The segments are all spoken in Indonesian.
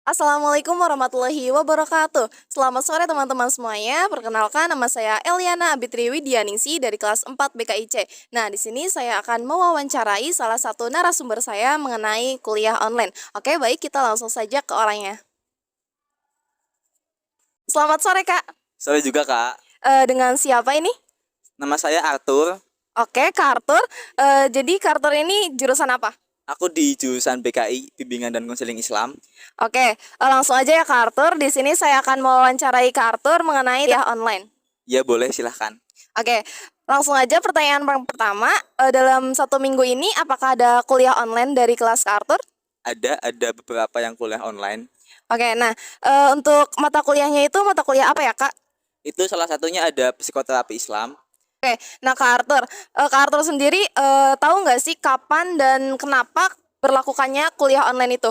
Assalamualaikum warahmatullahi wabarakatuh. Selamat sore teman-teman semuanya. Perkenalkan nama saya Eliana Abitri Widianingsi dari kelas 4 BKIC. Nah, di sini saya akan mewawancarai salah satu narasumber saya mengenai kuliah online. Oke, baik, kita langsung saja ke orangnya. Selamat sore, Kak. Sore juga kak, Dengan siapa ini? nama saya Arthur. Oke, Kak Arthur. Jadi Kak Arthur ini jurusan apa? Aku di jurusan BKI Bimbingan dan Konseling Islam. Oke, langsung aja ya Kak Arthur. Di sini saya akan mewawancarai Kak Arthur mengenai kuliah online. Ya boleh silahkan. Oke, langsung aja pertanyaan yang pertama. Dalam satu minggu ini, apakah ada kuliah online dari kelas Kak Arthur? Ada beberapa yang kuliah online. Oke, nah untuk mata kuliahnya itu mata kuliah apa ya Kak? Itu salah satunya ada psikoterapi Islam. Oke, nah Kak Arthur sendiri tahu nggak sih kapan dan kenapa berlakukannya kuliah online itu?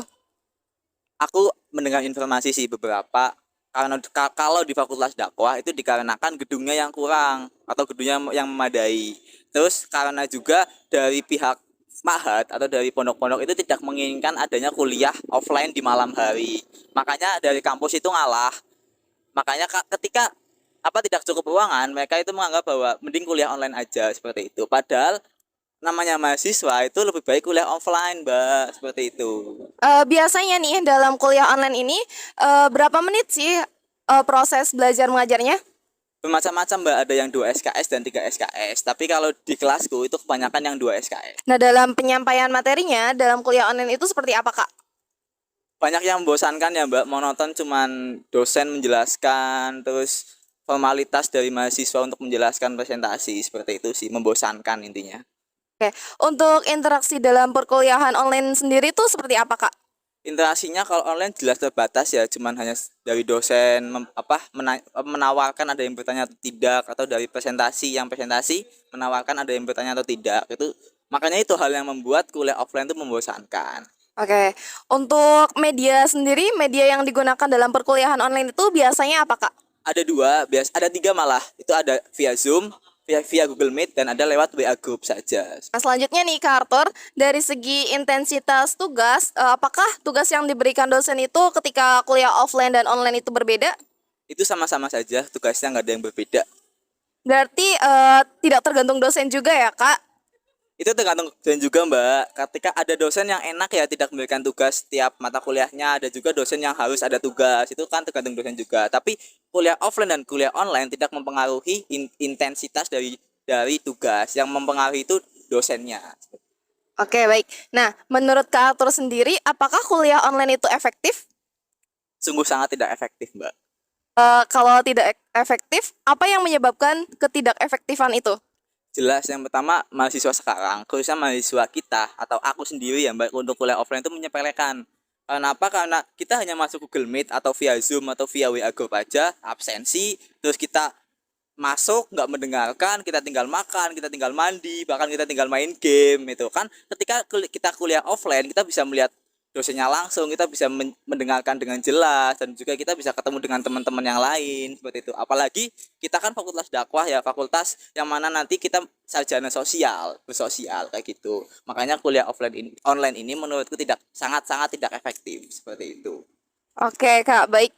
Aku mendengar informasi sih beberapa karena kalau di Fakultas Dakwah itu dikarenakan gedungnya yang kurang atau gedungnya yang memadai. Terus karena juga dari pihak Ma'had atau dari pondok-pondok itu tidak menginginkan adanya kuliah offline di malam hari. Makanya dari kampus itu ngalah. Makanya ketika tidak cukup ruangan, mereka itu menganggap bahwa mending kuliah online aja seperti itu. Padahal namanya mahasiswa itu lebih baik kuliah offline, Mbak, seperti itu. Biasanya nih dalam kuliah online ini berapa menit sih proses belajar mengajarnya? Bermacam-macam, Mbak, ada yang 2 SKS dan 3 SKS. Tapi kalau di kelasku itu kebanyakan yang 2 SKS. Nah, dalam penyampaian materinya dalam kuliah online itu seperti apa, Kak? Banyak yang membosankan ya, Mbak, monoton cuman dosen menjelaskan terus formalitas dari mahasiswa untuk menjelaskan presentasi seperti itu sih, membosankan intinya. Oke, untuk interaksi dalam perkuliahan online sendiri tuh seperti apa, Kak? Interaksinya kalau online jelas terbatas ya, cuman hanya dari dosen menawarkan ada yang bertanya atau tidak, atau dari presentasi menawarkan ada yang bertanya atau tidak. Itu makanya itu hal yang membuat kuliah offline itu membosankan. Oke, untuk media sendiri, media yang digunakan dalam perkuliahan online itu biasanya apa, Kak? Ada tiga malah. Itu ada via Zoom, via Google Meet, dan ada lewat WA Group saja. Nah, selanjutnya nih, Kak Arthur, dari segi intensitas tugas, apakah tugas yang diberikan dosen itu ketika kuliah offline dan online itu berbeda? Itu sama-sama saja, tugasnya nggak ada yang berbeda. Berarti tidak tergantung dosen juga ya, Kak? Itu tergantung dosen juga, Mbak. Ketika ada dosen yang enak ya tidak memberikan tugas tiap mata kuliahnya, ada juga dosen yang harus ada tugas. Itu kan tergantung dosen juga. Tapi kuliah offline dan kuliah online tidak mempengaruhi intensitas dari tugas. Yang mempengaruhi itu dosennya. Oke, baik. Nah, menurut Kak Arthur sendiri, apakah kuliah online itu efektif? Sungguh sangat tidak efektif, Mbak. Kalau tidak efektif, apa yang menyebabkan ketidakefektifan itu? Jelas, yang pertama mahasiswa sekarang, khususnya mahasiswa kita atau aku sendiri ya, Mbak, untuk kuliah offline itu menyepelekan. Kenapa? Karena kita hanya masuk Google Meet atau via Zoom atau via WA Group aja, absensi, terus kita masuk nggak mendengarkan, kita tinggal makan, kita tinggal mandi, bahkan kita tinggal main game itu kan. Ketika kita kuliah offline, kita bisa melihat dosennya langsung, kita bisa mendengarkan dengan jelas, dan juga kita bisa ketemu dengan teman-teman yang lain seperti itu. Apalagi kita kan fakultas dakwah ya, fakultas yang mana nanti kita sarjana sosial, bersosial kayak gitu. Makanya kuliah online ini menurutku sangat-sangat tidak efektif seperti itu. Oke, Kak, baik.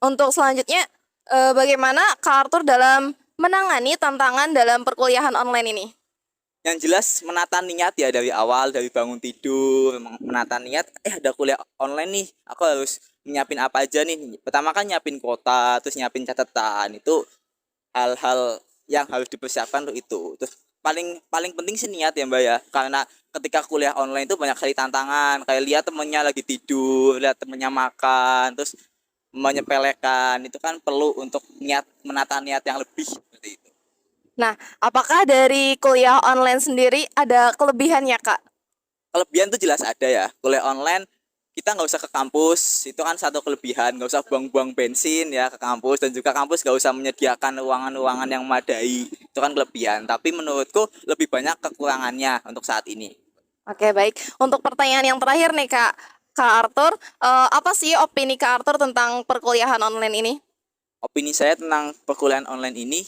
Untuk selanjutnya, bagaimana Kak Arthur dalam menangani tantangan dalam perkuliahan online ini? Yang jelas menata niat ya, dari awal, dari bangun tidur menata niat, ada kuliah online nih, aku harus nyiapin apa aja nih. Pertama kan nyiapin kuota, terus nyiapin catatan. Itu hal-hal yang harus dipersiapkan untuk itu. Terus paling paling penting sih niat ya, Mbak, ya, karena ketika kuliah online itu banyak sekali tantangan, kayak lihat temennya lagi tidur, lihat temennya makan, terus menyepelekan. Itu kan perlu untuk menata niat yang lebih seperti itu. Nah, apakah dari kuliah online sendiri ada kelebihannya, Kak? Kelebihan tuh jelas ada ya. Kuliah online kita nggak usah ke kampus, itu kan satu kelebihan. Nggak usah buang-buang bensin ya ke kampus, dan juga kampus nggak usah menyediakan ruangan-ruangan yang memadai, itu kan kelebihan. Tapi menurutku lebih banyak kekurangannya untuk saat ini. Oke, baik. Untuk pertanyaan yang terakhir nih, Kak Arthur, apa sih opini Kak Arthur tentang perkuliahan online ini? Opini saya tentang perkuliahan online ini,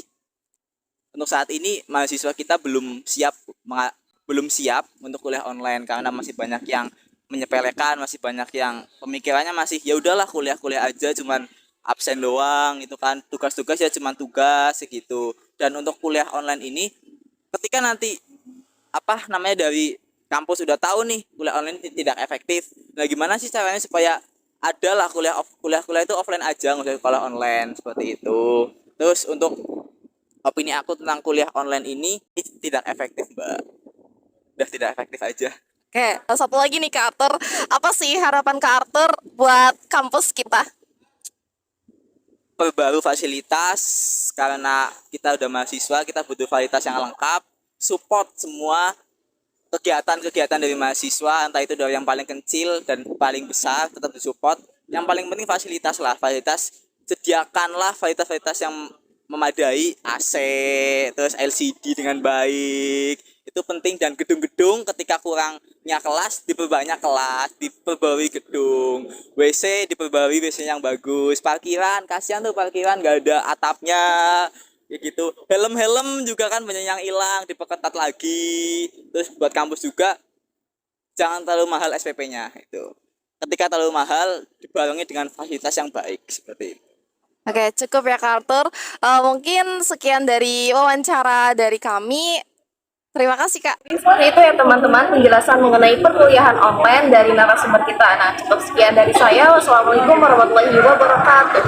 untuk saat ini mahasiswa kita belum siap untuk kuliah online, karena masih banyak yang menyepelekan, masih banyak yang pemikirannya masih ya udahlah kuliah-kuliah aja, cuman absen doang itu kan, tugas-tugas ya cuman tugas segitu. Dan untuk kuliah online ini, ketika nanti dari kampus sudah tahu nih kuliah online tidak efektif. Nah, gimana sih caranya supaya adalah kuliah itu offline aja, nggak usah kuliah online seperti itu. Terus untuk opini aku tentang kuliah online ini tidak efektif, Mbak. Udah tidak efektif aja. Oke, satu lagi nih Kak Arthur. Apa sih harapan Kak Arthur buat kampus kita? Perbaru fasilitas, karena kita udah mahasiswa, kita butuh fasilitas yang lengkap, support semua kegiatan-kegiatan dari mahasiswa, entah itu dari yang paling kecil dan paling besar tetap disupport. Yang paling penting fasilitas lah, sediakanlah fasilitas yang memadai, AC, terus LCD dengan baik, itu penting. Dan gedung-gedung ketika kurangnya kelas diperbanyak kelas, diperbarui gedung, WC diperbarui WC yang bagus, parkiran kasihan tuh parkiran nggak ada atapnya kayak gitu. Helm juga kan banyak yang hilang, diperketat lagi. Terus buat kampus juga jangan terlalu mahal SPP-nya itu. Ketika terlalu mahal dibarengi dengan fasilitas yang baik seperti itu. Oke, cukup ya Kak Arthur. Mungkin sekian dari wawancara dari kami. Terima kasih Kak. Seperti itu ya teman-teman, penjelasan mengenai perkuliahan online dari narasumber kita. Nah, cukup sekian dari saya. Wassalamualaikum warahmatullahi wabarakatuh.